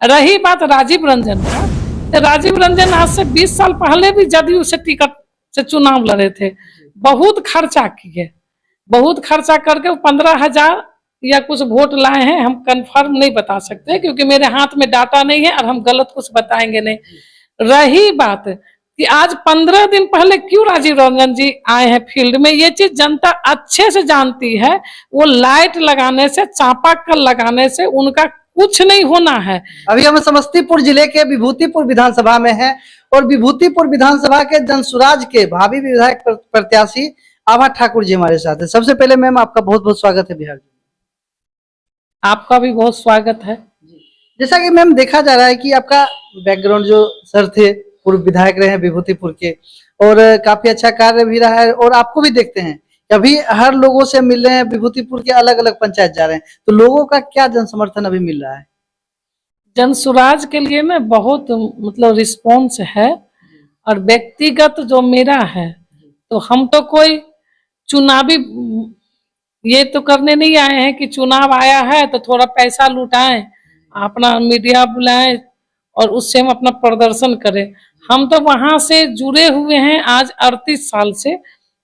रही बात राजीव रंजन का, तो राजीव रंजन आज से 20 साल पहले भी जदयू से टिकट से चुनाव लड़े थे। बहुत खर्चा किए, बहुत खर्चा करके 15,000 या कुछ वोट लाए हैं। हम कंफर्म नहीं बता सकते क्योंकि मेरे हाथ में डाटा नहीं है और हम गलत कुछ बताएंगे नहीं। रही बात कि आज 15 दिन पहले क्यों राजीव रंजन जी आए हैं फील्ड में, ये चीज जनता अच्छे से जानती है। वो लाइट लगाने से, चापाकल लगाने से उनका कुछ नहीं होना है। अभी हम समस्तीपुर जिले के विभूतिपुर विधानसभा में हैं और विभूतिपुर विधानसभा के जनसुराज के भावी विधायक प्रत्याशी आभा ठाकुर जी हमारे साथ है। सबसे पहले मैम आपका बहुत बहुत स्वागत है बिहार। आपका भी बहुत स्वागत है। जैसा कि मैम देखा जा रहा है कि आपका बैकग्राउंड जो सर थे पूर्व विधायक रहे हैं विभूतिपुर के, और काफी अच्छा कार्य भी रहा है। और आपको भी देखते हैं अभी हर लोगों से मिल रहे हैं, विभूतिपुर के अलग अलग पंचायत जा रहे हैं, तो लोगों का क्या जन समर्थन अभी मिल रहा है? जनसुराज के लिए ना बहुत मतलब रिस्पॉन्स है। और व्यक्तिगत जो मेरा है, तो हम तो कोई चुनावी ये तो करने नहीं आए हैं कि चुनाव आया है तो थोड़ा पैसा लुटाएं, अपना मीडिया बुलाएं और उससे हम अपना प्रदर्शन करें। हम तो वहां से जुड़े हुए हैं आज 38 साल से,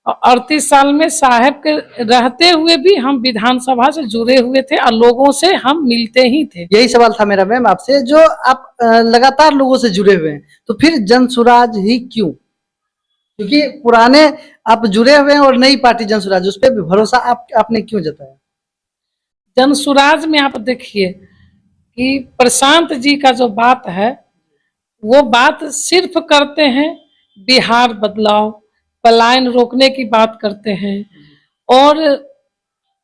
और 38 साल में साहब के रहते हुए भी हम विधानसभा से जुड़े हुए थे और लोगों से हम मिलते ही थे। यही सवाल था मेरा मैम आपसे, जो आप लगातार लोगों से जुड़े हुए हैं, तो फिर जनसुराज ही क्यों? क्योंकि पुराने आप जुड़े हुए हैं और नई पार्टी जनसुराज, उस पर भी भरोसा आपने क्यों जताया? जनसुराज में आप देखिए कि प्रशांत जी का जो बात है, वो बात सिर्फ करते हैं बिहार बदलाव, पलायन रोकने की बात करते हैं और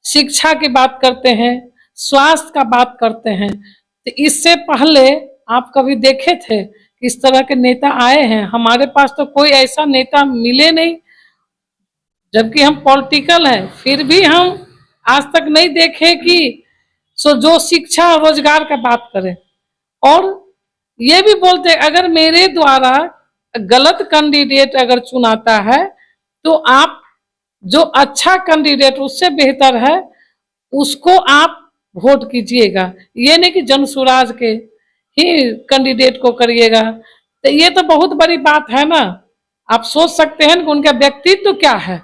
शिक्षा की बात करते हैं, स्वास्थ्य का बात करते हैं। तो इससे पहले आप कभी देखे थे किस तरह के नेता आए हैं? हमारे पास तो कोई ऐसा नेता मिले नहीं, जबकि हम पॉलिटिकल हैं, फिर भी हम आज तक नहीं देखे कि जो शिक्षा और रोजगार का बात करें। और ये भी बोलते अगर मेरे द्वारा गलत कैंडिडेट अगर चुनाता है तो आप जो अच्छा कैंडिडेट उससे बेहतर है उसको आप वोट कीजिएगा, ये नहीं कि जनसुराज के ही कैंडिडेट को करिएगा। तो ये तो बहुत बड़ी बात है ना। आप सोच सकते हैं कि उनका व्यक्तित्व क्या है।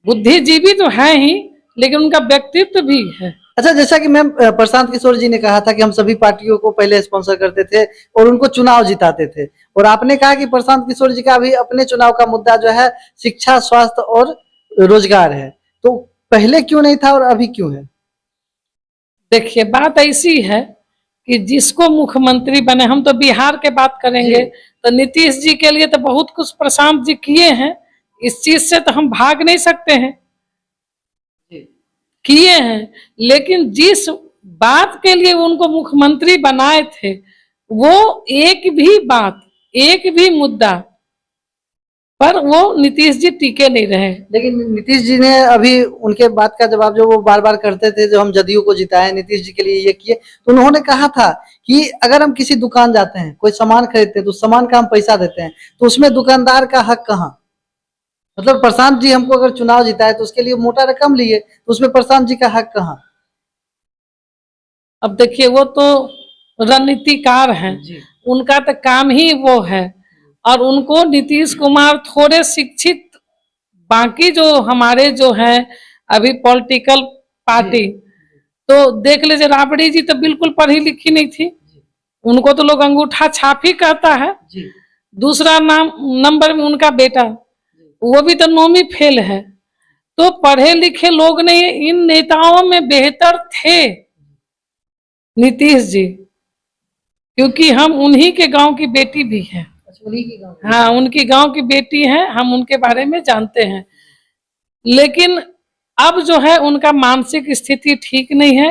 बुद्धिजीवी तो है ही, लेकिन उनका व्यक्तित्व भी है। अच्छा, जैसा कि मैम प्रशांत किशोर जी ने कहा था कि हम सभी पार्टियों को पहले स्पॉन्सर करते थे और उनको चुनाव जिताते थे, और आपने कहा कि प्रशांत किशोर जी का भी अपने चुनाव का मुद्दा जो है शिक्षा, स्वास्थ्य और रोजगार है, तो पहले क्यों नहीं था और अभी क्यों है? देखिए बात ऐसी है कि जिसको मुख्यमंत्री बने, हम तो बिहार के बात करेंगे, तो नीतीश जी के लिए तो बहुत कुछ प्रशांत जी किए हैं, इस चीज से तो हम भाग नहीं सकते हैं, किए हैं। लेकिन जिस बात के लिए उनको मुख्यमंत्री बनाए थे, वो एक भी बात, एक भी मुद्दा पर वो नीतीश जी टिके नहीं रहे। लेकिन नीतीश जी ने अभी उनके बात का जवाब जो वो बार बार करते थे, जो हम जदयू को जिताए, नीतीश जी के लिए ये किए, तो उन्होंने कहा था कि अगर हम किसी दुकान जाते हैं, कोई सामान खरीदते हैं, तो सामान का हम पैसा देते हैं, तो उसमें दुकानदार का हक कहाँ? मतलब प्रशांत जी हमको अगर चुनाव जिताए तो उसके लिए मोटा रकम लिए, तो उसमें प्रशांत जी का हक कहाँ? अब देखिए वो तो रणनीतिकार हैं, उनका तो काम ही वो है। और उनको नीतीश कुमार थोड़े शिक्षित, बाकी जो हमारे जो हैं अभी पॉलिटिकल पार्टी, तो देख लीजिए राबड़ी जी तो बिल्कुल पढ़ी लिखी नहीं थी, उनको तो लोग अंगूठा छाप ही कहता है। दूसरा नंबर में उनका बेटा, वो भी तो नौवीं फेल है। तो पढ़े लिखे लोग नहीं, इन नेताओं में बेहतर थे नीतीश जी, क्योंकि हम उन्हीं के गांव की बेटी भी हैं। हाँ, उनकी गांव की बेटी है, हम उनके बारे में जानते हैं। लेकिन अब जो है उनका मानसिक स्थिति ठीक नहीं है,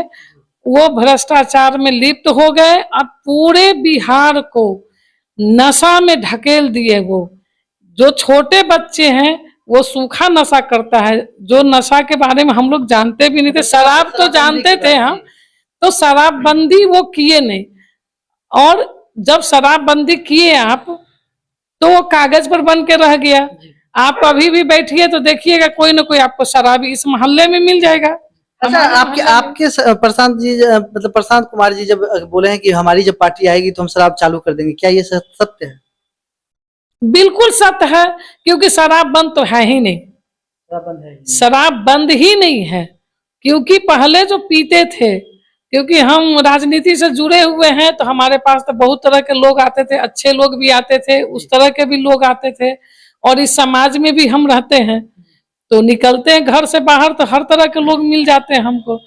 वो भ्रष्टाचार में लिप्त हो गए और पूरे बिहार को नशा में ढकेल दिए। वो जो छोटे बच्चे हैं वो सूखा नशा करता है, जो नशा के बारे में हम लोग जानते भी नहीं थे। शराब तो जानते थे हम, तो शराबबंदी वो किए नहीं। और जब शराबबंदी किए आप, तो वो कागज पर बन के रह गया। आप अभी भी बैठिए तो देखिएगा कोई ना कोई आपको शराबी इस मोहल्ले में मिल जाएगा। अच्छा, हमारे आपके मोहल्ले में- आपके प्रशांत जी मतलब प्रशांत कुमार जी जब बोले हैं कि हमारी जब पार्टी आएगी तो हम शराब चालू कर देंगे, क्या ये सत्य है? बिल्कुल सत्य है, क्योंकि शराब बंद तो है ही नहीं, शराब बंद है ही शराब बंद ही नहीं है। क्योंकि पहले जो पीते थे, क्योंकि हम राजनीति से जुड़े हुए हैं, तो हमारे पास तो बहुत तरह के लोग आते थे, अच्छे लोग भी आते थे, उस तरह के भी लोग आते थे, और इस समाज में भी हम रहते हैं, तो निकलते हैं घर से बाहर तो हर तरह के लोग मिल जाते हैं हमको।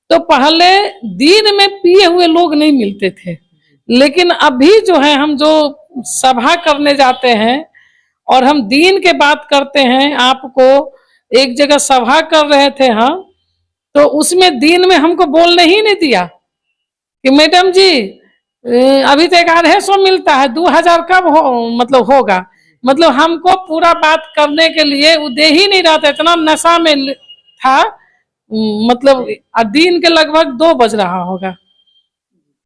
तो पहले दिन में पिए हुए लोग नहीं मिलते थे, लेकिन अभी जो है हम जो सभा करने जाते हैं और हम दिन के बात करते हैं, आपको एक जगह सभा कर रहे थे हम, तो उसमें दिन में हमको बोलने ही नहीं दिया कि मैडम जी अभी तो 1100 मिलता है, 2000 कब मतलब होगा। मतलब हमको पूरा बात करने के लिए वो दे ही नहीं रहा था, इतना नशा में था। मतलब दिन के लगभग 2 बज रहा होगा,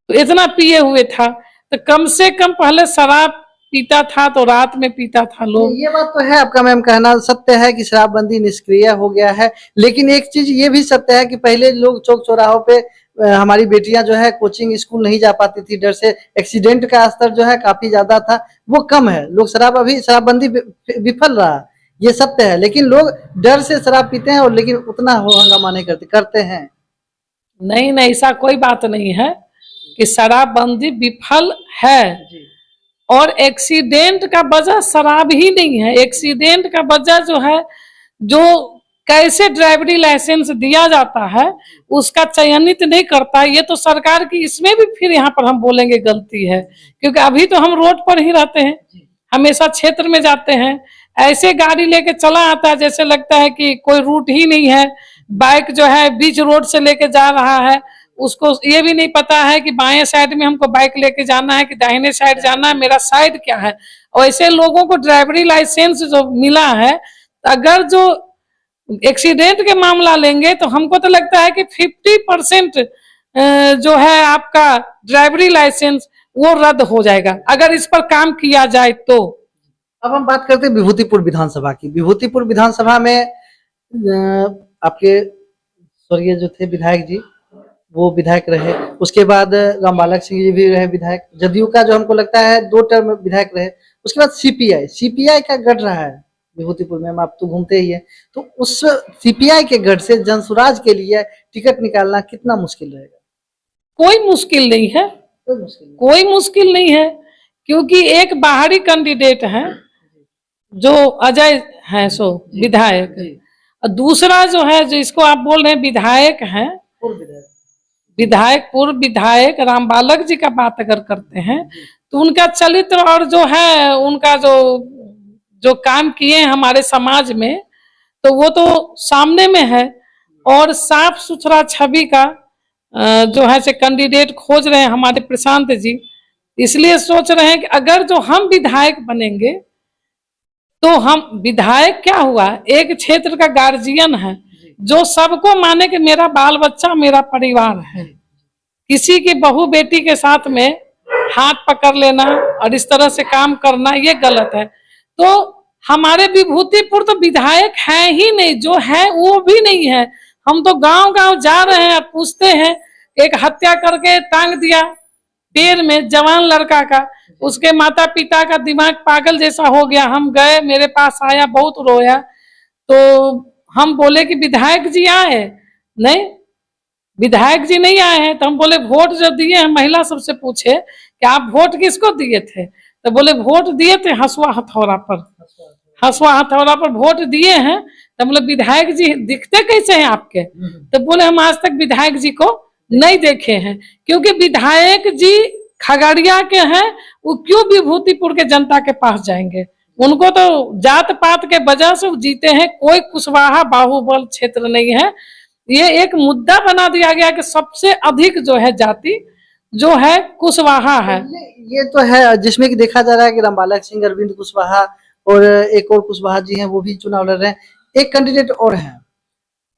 तो इतना पिए हुए था। तो कम से कम पहले शराब पीता था तो रात में पीता था लोग। ये बात तो है आपका मैम, कहना सत्य है कि शराबबंदी निष्क्रिय हो गया है, लेकिन एक चीज ये भी सत्य है कि पहले लोग चौक चौराहों पे हमारी बेटियां जो है कोचिंग स्कूल नहीं जा पाती थी, डर से एक्सीडेंट का स्तर जो है काफी ज्यादा था, वो कम है। लोग अभी शराबबंदी विफल रहा, ये सत्य है, लेकिन लोग डर से शराब पीते हैं और लेकिन उतना हंगामा नहीं करते हैं। नहीं नहीं, ऐसा कोई बात नहीं है कि शराबबंदी विफल है। और एक्सीडेंट का वजह शराब ही नहीं है, एक्सीडेंट का वजह जो है, जो कैसे ड्राइवरी लाइसेंस दिया जाता है उसका चयनित नहीं करता, ये तो सरकार की इसमें भी फिर यहाँ पर हम बोलेंगे गलती है। क्योंकि अभी तो हम रोड पर ही रहते हैं, हमेशा क्षेत्र में जाते हैं, ऐसे गाड़ी लेके चला आता है जैसे लगता है कि कोई रूट ही नहीं है। बाइक जो है बीच रोड से लेके जा रहा है, उसको ये भी नहीं पता है कि बाएं साइड में हमको बाइक लेके जाना है कि दाहिने साइड जाना है, मेरा साइड क्या है। और ऐसे लोगों को ड्राइवरी लाइसेंस जो मिला है, अगर जो एक्सीडेंट के मामला लेंगे तो हमको तो लगता है कि 50% जो है आपका ड्राइवरी लाइसेंस वो रद्द हो जाएगा अगर इस पर काम किया जाए तो। अब हम बात करते हैं विभूतिपुर विधानसभा की। विभूतिपुर विधानसभा में आपके स्वर्गीय जो थे विधायक जी, वो विधायक रहे, उसके बाद रामबालक सिंह जी भी रहे विधायक, जदयू का जो हमको लगता है 2 टर्म विधायक रहे, उसके बाद सीपीआई का गढ़ रहा है विभूतिपुर में, आप तो घूमते ही है, तो उस सीपीआई के गढ़ से जनसुराज के लिए टिकट निकालना कितना मुश्किल रहेगा? कोई मुश्किल नहीं है, कोई मुश्किल नहीं है, क्योंकि एक बाहरी कैंडिडेट है जो अजय है सो विधायक, और दूसरा जो है जिसको आप बोल रहे हैं विधायक है, पूर्व विधायक रामबालक जी का बात अगर करते हैं तो उनका चरित्र और जो है उनका जो जो काम किए हैं हमारे समाज में, तो वो तो सामने में है। और साफ सुथरा छवि का जो है से कैंडिडेट खोज रहे हैं हमारे प्रशांत जी, इसलिए सोच रहे हैं कि अगर जो हम विधायक बनेंगे तो हम विधायक क्या हुआ, एक क्षेत्र का गार्जियन है जो सबको माने कि मेरा बाल बच्चा मेरा परिवार है। किसी की बहू बेटी के साथ में हाथ पकड़ लेना और इस तरह से काम करना ये गलत है। तो हमारे विभूतिपुर तो विधायक है ही नहीं, जो है वो भी नहीं है। हम तो गांव गांव जा रहे हैं, पूछते हैं, एक हत्या करके टांग दिया पेड़ में, जवान लड़का का, उसके माता पिता का दिमाग पागल जैसा हो गया। हम गए, मेरे पास आया, बहुत रोया, तो हम बोले कि विधायक जी आए, नहीं विधायक जी नहीं आए हैं। तो हम बोले वोट जो दिए हैं, महिला सबसे पूछे कि आप वोट किसको दिए थे, तो बोले वोट दिए थे हसुआ हथौड़ा पर, हसुआ हथौड़ा पर वोट दिए हैं। तो बोले विधायक जी दिखते कैसे हैं आपके, तो बोले हम आज तक विधायक जी को नहीं देखे हैं, क्योंकि विधायक जी खगड़िया के हैं, वो क्यों विभूतिपुर के जनता के पास जाएंगे। उनको तो जात पात के वजह से जीते हैं, कोई कुशवाहा बाहुबल क्षेत्र नहीं है। ये एक मुद्दा बना दिया गया कि सबसे अधिक जो है जाति जो है कुशवाहा है। ये तो है, जिसमें कि देखा जा रहा है कि रामबालक सिंह, अरविंद कुशवाहा और एक और कुशवाहा जी हैं, वो भी चुनाव लड़ रहे हैं। एक कैंडिडेट और हैं,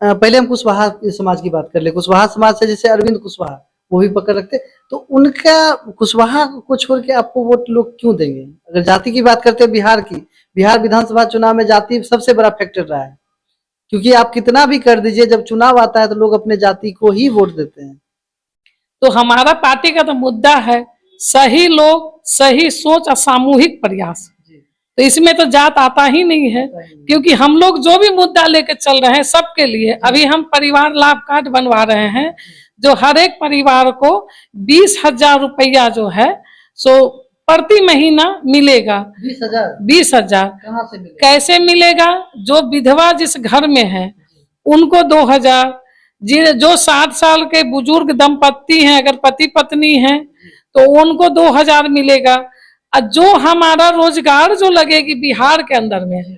पहले हम कुशवाहा समाज की बात कर ले। कुशवाहा समाज से जैसे अरविंद कुशवाहा, वो भी पकड़ रखते, तो उनका कुशवाहा को छोड़ के आपको वोट लोग क्यों देंगे? अगर जाति की बात करते हैं बिहार की, बिहार विधानसभा चुनाव में जाति सबसे बड़ा फैक्टर रहा है। क्योंकि आप कितना भी कर दीजिए, जब चुनाव आता है तो लोग अपने जाति को ही वोट देते हैं। तो हमारा पार्टी का तो मुद्दा है सही लोग, सही सोच और सामूहिक प्रयास। तो इसमें तो जात आता ही नहीं है, क्योंकि हम लोग जो भी मुद्दा लेके चल रहे हैं सबके लिए। अभी हम परिवार लाभ कार्ड बनवा रहे हैं, जो हर एक परिवार को 20,000 रुपया जो है सो प्रति महीना मिलेगा। 20,000 कहाँ से मिलेगा? कैसे मिलेगा? जो विधवा जिस घर में है उनको 2,000, जो 60 साल के बुजुर्ग दंपत्ति हैं, अगर पति पत्नी हैं तो उनको 2,000 मिलेगा। और जो हमारा रोजगार जो लगेगी बिहार के अंदर में,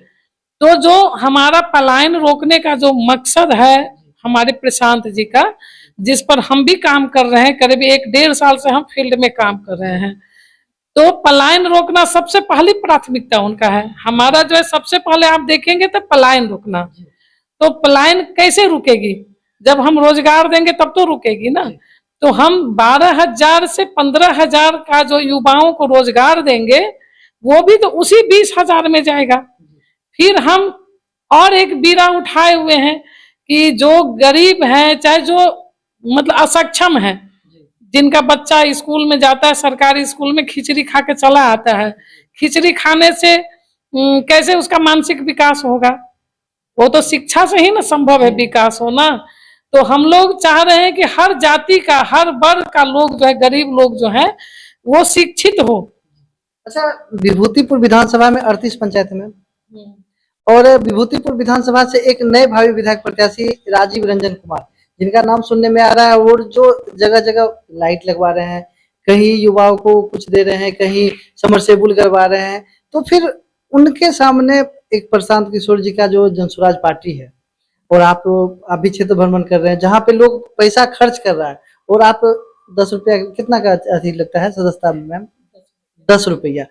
तो जो हमारा पलायन रोकने का जो मकसद है हमारे प्रशांत जी का, जिस पर हम भी काम कर रहे हैं, करीब 1-1.5 साल से हम फील्ड में काम कर रहे हैं। तो पलायन रोकना सबसे पहली प्राथमिकता उनका है। हमारा जो है सबसे पहले आप देखेंगे तो पलायन रोकना। तो पलायन कैसे रुकेगी? जब हम रोजगार देंगे तब तो रुकेगी ना। तो हम 12,000 से 15,000 का जो युवाओं को रोजगार देंगे, वो भी तो उसी 20,000 में जाएगा। फिर हम और एक बीड़ा उठाए हुए हैं कि जो गरीब है, चाहे जो मतलब असक्षम है, जिनका बच्चा स्कूल में जाता है, सरकारी स्कूल में खिचड़ी खा के चला आता है, खिचड़ी खाने से कैसे उसका मानसिक विकास होगा? वो तो शिक्षा से ही ना संभव है विकास होना। तो हम लोग चाह रहे हैं कि हर जाति का, हर वर्ग का लोग जो है, गरीब लोग जो है वो शिक्षित हो। अच्छा, विभूतिपुर विधानसभा में 38 पंचायत है मैम, और विभूतिपुर विधानसभा से एक नए भावी विधायक प्रत्याशी राजीव रंजन कुमार, जिनका नाम सुनने में आ रहा है, और जो जगह जगह लाइट लगवा रहे हैं, कहीं युवाओं को कुछ दे रहे हैं, कहीं समरसेबुल करवा रहे हैं। तो फिर उनके सामने एक प्रशांत किशोर जी का जो जनसुराज पार्टी है, और आप भी क्षेत्र भ्रमण कर रहे हैं जहाँ पे लोग पैसा खर्च कर रहा है, और आप 10 रुपया कितना का अधिक लगता है सदस्यता में मैम? 10 रुपया।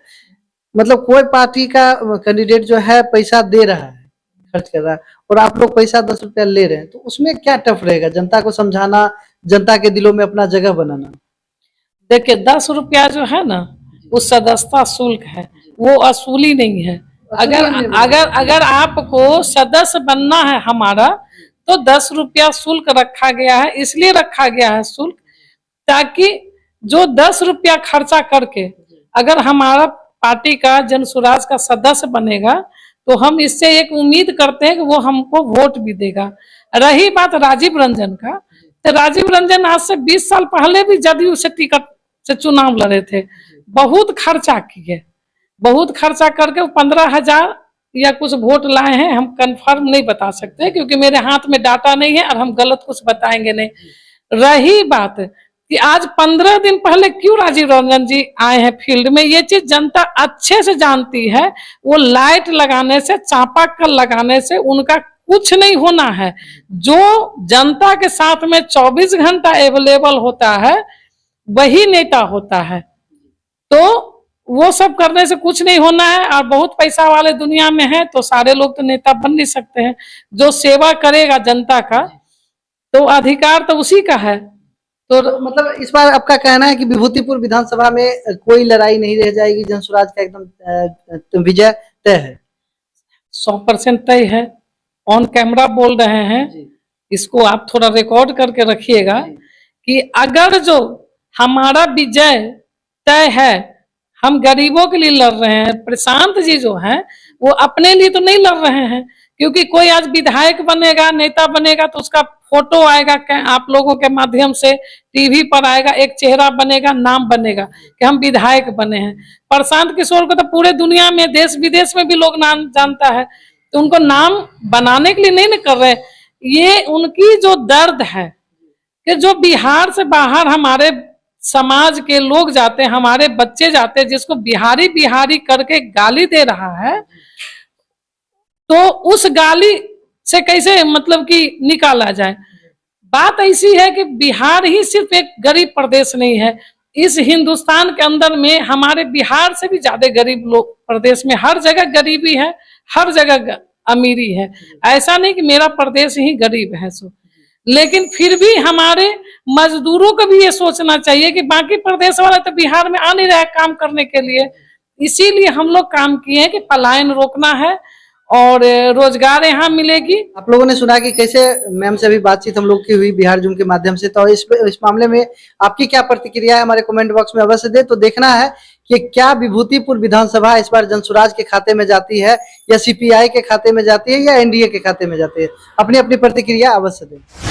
मतलब कोई पार्टी का कैंडिडेट जो है पैसा दे रहा है, खर्च कर रहा है, और आप लोग पैसा 10 रुपया ले रहे हैं, तो उसमें क्या टफ रहेगा? जनता को समझाना, जनता के दिलों में अपना जगह बनाना। देखिए 10 रुपया जो है ना, वो सदस्यता शुल्क है, वो असूली नहीं है। अगर आपको सदस्य बनना है हमारा, तो 10 रुपया शुल्क रखा गया है। इसलिए रखा गया है शुल्क, ताकि जो 10 रुपया खर्चा करके अगर हमारा पार्टी का जनसुराज का सदस्य बनेगा, तो हम इससे एक उम्मीद करते हैं कि वो हमको वोट भी देगा। रही बात राजीव रंजन का, तो राजीव रंजन आज से 20 साल पहले भी जदयू से टिकट से चुनाव लड़े थे। बहुत खर्चा किए, बहुत खर्चा करके 15,000 या कुछ वोट लाए हैं। हम कंफर्म नहीं बता सकते क्योंकि मेरे हाथ में डाटा नहीं है, और हम गलत कुछ बताएंगे नहीं। रही बात कि आज 15 दिन पहले क्यों राजीव रंजन जी आए हैं फील्ड में, ये चीज जनता अच्छे से जानती है। वो लाइट लगाने से, चापाकल लगाने से उनका कुछ नहीं होना है। जो जनता के साथ में 24 घंटा अवेलेबल होता है, वही नेता होता है। तो वो सब करने से कुछ नहीं होना है। और बहुत पैसा वाले दुनिया में है, तो सारे लोग तो नेता बन नहीं सकते हैं। जो सेवा करेगा जनता का, तो अधिकार तो उसी का है। तो मतलब इस बार आपका कहना है कि विभूतिपुर विधानसभा में कोई लड़ाई नहीं रह जाएगी, जनसुराज का एकदम विजय तय है? 100% तय है। ऑन कैमरा बोल रहे हैं, इसको आप थोड़ा रिकॉर्ड करके रखिएगा कि अगर जो हमारा विजय तय है, हम गरीबों के लिए लड़ रहे हैं। प्रशांत जी जो हैं वो अपने लिए तो नहीं लड़ रहे हैं, क्योंकि कोई आज विधायक बनेगा, नेता बनेगा, तो उसका फोटो आएगा आप लोगों के माध्यम से, टीवी पर आएगा, एक चेहरा बनेगा, नाम बनेगा कि हम विधायक बने हैं। प्रशांत किशोर को तो पूरे दुनिया में, देश विदेश में भी लोग नाम जानता है। तो उनको नाम बनाने के लिए नहीं कर रहे। ये उनकी जो दर्द है कि जो बिहार से बाहर हमारे समाज के लोग जाते हैं, हमारे बच्चे जाते हैं, जिसको बिहारी बिहारी करके गाली दे रहा है, तो उस गाली से कैसे मतलब कि निकाला जाए। बात ऐसी है कि बिहार ही सिर्फ एक गरीब प्रदेश नहीं है। इस हिंदुस्तान के अंदर में हमारे बिहार से भी ज्यादा गरीब लोग प्रदेश में, हर जगह गरीबी है, हर जगह अमीरी है। ऐसा नहीं कि मेरा प्रदेश ही गरीब है सो, लेकिन फिर भी हमारे मजदूरों को भी ये सोचना चाहिए कि बाकी प्रदेश वाले तो बिहार में आ नहीं रहे काम करने के लिए। इसीलिए हम लोग काम किए हैं कि पलायन रोकना है, और रोजगार यहाँ मिलेगी। आप लोगों ने सुना कि कैसे मैम से अभी बातचीत हम लोग की हुई बिहार जूम के माध्यम से, तो इस मामले में आपकी क्या प्रतिक्रिया है हमारे कमेंट बॉक्स में अवश्य दे। तो देखना है कि क्या विभूतिपुर विधानसभा इस बार जनसुराज के खाते में जाती है या सीपीआई के खाते में जाती है या एनडीए के खाते में जाती है। अपनी अपनी प्रतिक्रिया अवश्य दें।